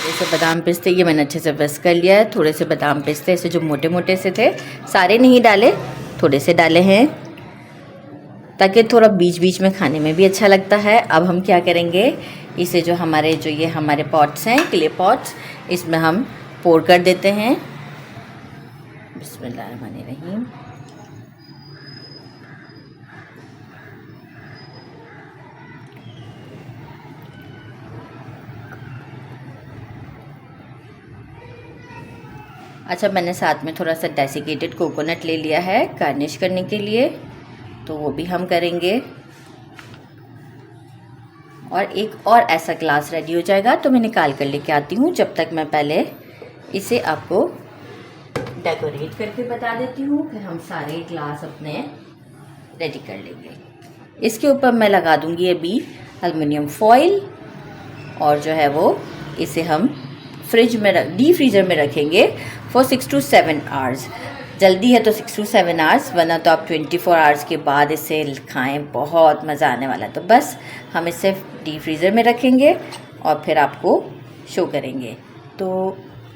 थोड़े से बादाम पिस्ते ये मैंने अच्छे से व्हिस्क कर लिया है। थोड़े से बादाम पिस्ते ऐसे जो मोटे मोटे से थे, सारे नहीं डाले, थोड़े से डाले हैं ताकि थोड़ा बीच बीच में खाने में भी अच्छा लगता है। अब हम क्या करेंगे, इसे जो ये हमारे पॉट्स हैं, क्ले पॉट्स, इसमें हम पोर कर देते हैं। बिस्मिल्लाहिर्रहमानिर्रहीम। अच्छा, मैंने साथ में थोड़ा सा डेसिकेटेड कोकोनट ले लिया है गार्निश करने के लिए, तो वो भी हम करेंगे। और एक और ऐसा ग्लास रेडी हो जाएगा तो मैं निकाल कर लेके आती हूँ। जब तक मैं पहले इसे आपको डेकोरेट करके बता देती हूँ, फिर हम सारे ग्लास अपने रेडी कर लेंगे। इसके ऊपर मैं लगा दूँगी अभी एल्युमिनियम फॉइल, और जो है वो इसे हम डी फ्रीज़र में रखेंगे फॉर 6 to 7 आवर्स। जल्दी है तो 6 to 7 आवर्स, वरना तो आप 24 आवर्स के बाद इसे खाएं, बहुत मज़ा आने वाला है। तो बस हम इसे डी फ्रीज़र में रखेंगे और फिर आपको शो करेंगे। तो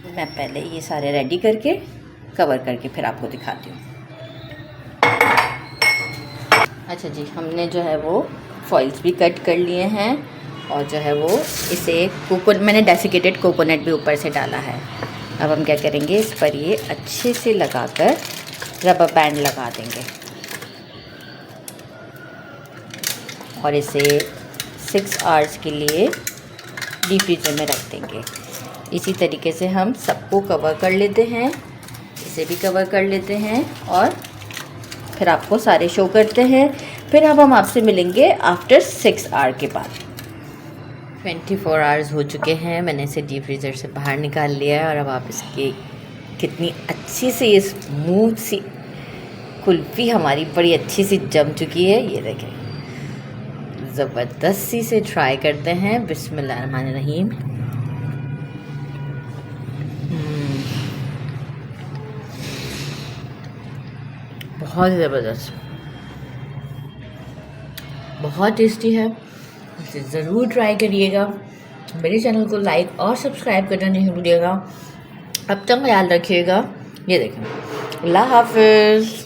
मैं पहले ये सारे रेडी करके कवर करके फिर आपको दिखाती हूँ। अच्छा जी, हमने जो है वो फॉइल्स भी कट कर लिए हैं, और जो है वो इसे मैंने डेसिकेटेड कोकोनट भी ऊपर से डाला है। अब हम क्या करेंगे, इस पर ये अच्छे से लगाकर रबर बैंड लगा देंगे और इसे 6 आवर्स के लिए डीप फ्रीजर में रख देंगे। इसी तरीके से हम सबको कवर कर लेते हैं, इसे भी कवर कर लेते हैं और फिर आपको सारे शो करते हैं। फिर अब हम आपसे मिलेंगे आफ्टर 6 आवर के बाद। 24 आवर्स हो चुके हैं, मैंने इसे डीप फ्रीज़र से बाहर निकाल लिया है। और अब आप इसकी कितनी अच्छी सी ये स्मूथ सी कुल्फ़ी हमारी बड़ी अच्छी सी जम चुकी है, ये देखें, ज़बरदस्त सी से ट्राई करते हैं। बिस्मिल्लाहिर्रहमानिर्रहीम। बहुत ज़बरदस्त, बहुत टेस्टी है, इसे ज़रूर ट्राई करिएगा। मेरे चैनल को लाइक और सब्सक्राइब करना नहीं भूलिएगा। अब तक ख्याल रखिएगा। ये देखें, अल्लाह हाफ़िज़।